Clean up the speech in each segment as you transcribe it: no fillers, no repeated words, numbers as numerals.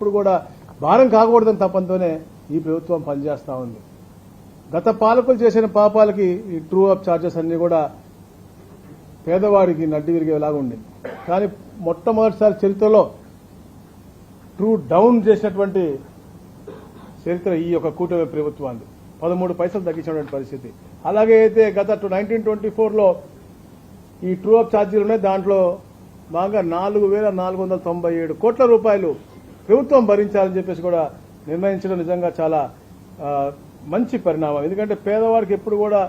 ఇప్పుడు కూడా భారం కాకూడదని తప్పంతోనే ఈ ప్రభుత్వం పనిచేస్తా ఉంది. గత పాలకులు చేసిన పాపాలకి ఈ ట్రూ అప్ ఛార్జెస్ అన్ని కూడా పేదవాడికి నడ్డి విరిగేలాగా ఉంది. కానీ మొట్టమొదటిసారి చరిత్రలో ట్రూ డౌన్ చేసినటువంటి చరిత్ర ఈ యొక్క కూటమి ప్రభుత్వాన్ని 13 పైసలు తగ్గించినటువంటి పరిస్థితి. అలాగే అయితే గత 1924లో ఈ ట్రూ అప్ ఛార్జీలు ఉన్నాయి. దాంట్లో బాగా 4,497 కోట్ల రూపాయలు ప్రభుత్వం భరించాలని చెప్పేసి కూడా నిర్ణయించడం నిజంగా చాలా మంచి పరిణామం. ఎందుకంటే పేదవాడికి ఎప్పుడు కూడా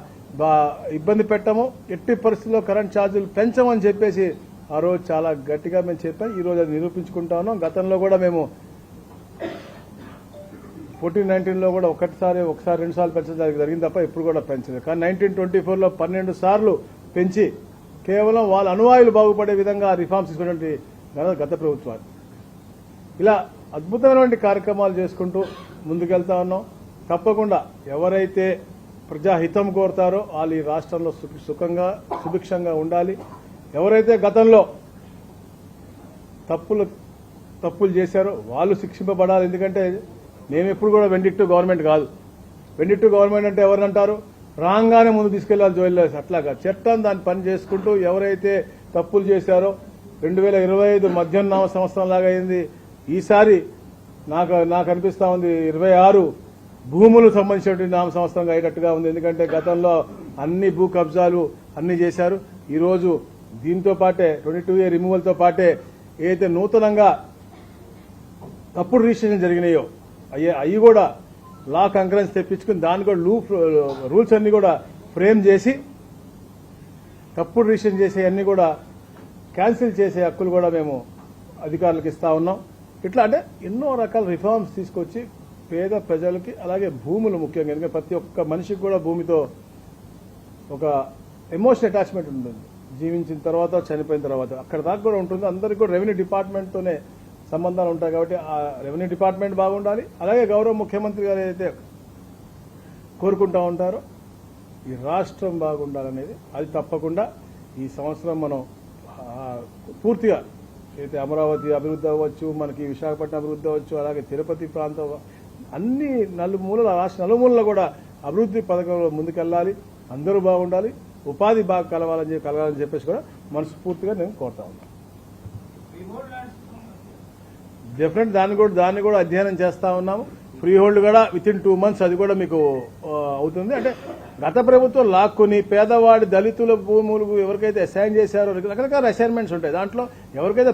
ఇబ్బంది పెట్టము, ఎట్టి పరిస్థితుల్లో కరెంట్ ఛార్జీలు పెంచమని చెప్పేసి ఆ రోజు చాలా గట్టిగా మేము చెప్పాం. ఈ రోజు అది నిరూపించుకుంటా ఉన్నాం. గతంలో కూడా మేము 14-19లో కూడా ఒకసారి 2 సార్లు పెంచడం జరిగింది తప్ప ఎప్పుడు కూడా పెంచలేదు. కానీ 1924లో 12 సార్లు పెంచి కేవలం వాళ్ళ అనువాయులు బాగుపడే విధంగా రిఫార్మ్స్ తీసుకున్నటువంటి గత ప్రభుత్వాలు. ఇలా అద్భుతమైనటువంటి కార్యక్రమాలు చేసుకుంటూ ముందుకెళ్తా ఉన్నాం. తప్పకుండా ఎవరైతే ప్రజాహితం కోరుతారో వాళ్ళు ఈ రాష్ట్రంలో సుభిక్షంగా ఉండాలి. ఎవరైతే గతంలో తప్పులు చేశారో వాళ్ళు శిక్షింపబడాలి. ఎందుకంటే మేము ఎప్పుడు కూడా వెండిక్టు గవర్నమెంట్ కాదు. వెండిక్టు గవర్నమెంట్ అంటే ఎవరినంటారు? రాగానే ముందు తీసుకెళ్లాలి జైల్లో. అట్లాగా చట్టం దాన్ని పని చేసుకుంటూ ఎవరైతే తప్పులు చేశారో 2025 మధ్యాహ్న సంవత్సరం లాగా అయింది. ఈసారి నాకు అనిపిస్తా ఉంది 26 భూములు సంబంధించినటువంటి నామ సంవత్సరంగా అయ్యేటట్టుగా ఉంది. ఎందుకంటే గతంలో అన్ని భూ కబ్జాలు అన్ని చేశారు. ఈరోజు దీంతో పాటే 22A రిమూవల్తో పాటే ఏదైతే నూతనంగా తప్పుడు రిజిస్ట్రేషన్ జరిగినాయో అవి కూడా లా కంకరెన్స్ తెప్పించుకుని దాన్ని కూడా రూల్స్ అన్ని కూడా ఫ్రేమ్ చేసి తప్పుడు రిజిస్ట్రేషన్ చేసే అన్ని కూడా క్యాన్సిల్ చేసే హక్కులు కూడా మేము అధికారులకు ఇస్తా ఉన్నాం. ఇట్లా అంటే ఎన్నో రకాల రిఫార్మ్స్ తీసుకొచ్చి పేద ప్రజలకి అలాగే భూములు ముఖ్యంగా, ఎందుకంటే ప్రతి ఒక్క మనిషికి కూడా భూమితో ఒక ఎమోషనల్ అటాచ్మెంట్ ఉంటుంది. జీవించిన తర్వాత చనిపోయిన తర్వాత అక్కడ దాకా కూడా ఉంటుంది. అందరికీ కూడా రెవెన్యూ డిపార్ట్మెంట్తోనే సంబంధాలు ఉంటాయి. కాబట్టి ఆ రెవెన్యూ డిపార్ట్మెంట్ బాగుండాలి. అలాగే గౌరవ ముఖ్యమంత్రి గారు ఏదైతే కోరుకుంటా ఉంటారో ఈ రాష్ట్రం బాగుండాలనేది అది తప్పకుండా ఈ సంవత్సరం మనం పూర్తిగా అయితే అమరావతి అభివృద్ధి అవ్వచ్చు, మనకి విశాఖపట్నం అభివృద్ధి అవ్వచ్చు, అలాగే తిరుపతి ప్రాంతం అన్ని రాష్ట్ర నలుమూలలో కూడా అభివృద్ధి పథకంలో ముందుకెళ్లాలి. అందరూ బాగుండాలి, ఉపాధి బాగా కలగాలని చెప్పేసి కూడా మనస్ఫూర్తిగా నేను కోరుతా ఉన్నాను. డెఫినెట్ దాన్ని కూడా అధ్యయనం చేస్తా ఉన్నాము. ఫ్రీ హోల్డ్ కూడా వితిన్ 2 months అది కూడా మీకు అవుతుంది. అంటే గత ప్రభుత్వం లాక్కుని పేదవాడి దళితుల భూములు ఎవరికైతే అసైన్ చేశారో రకరకాల అసైన్మెంట్స్ ఉంటాయి. దాంట్లో ఎవరికైతే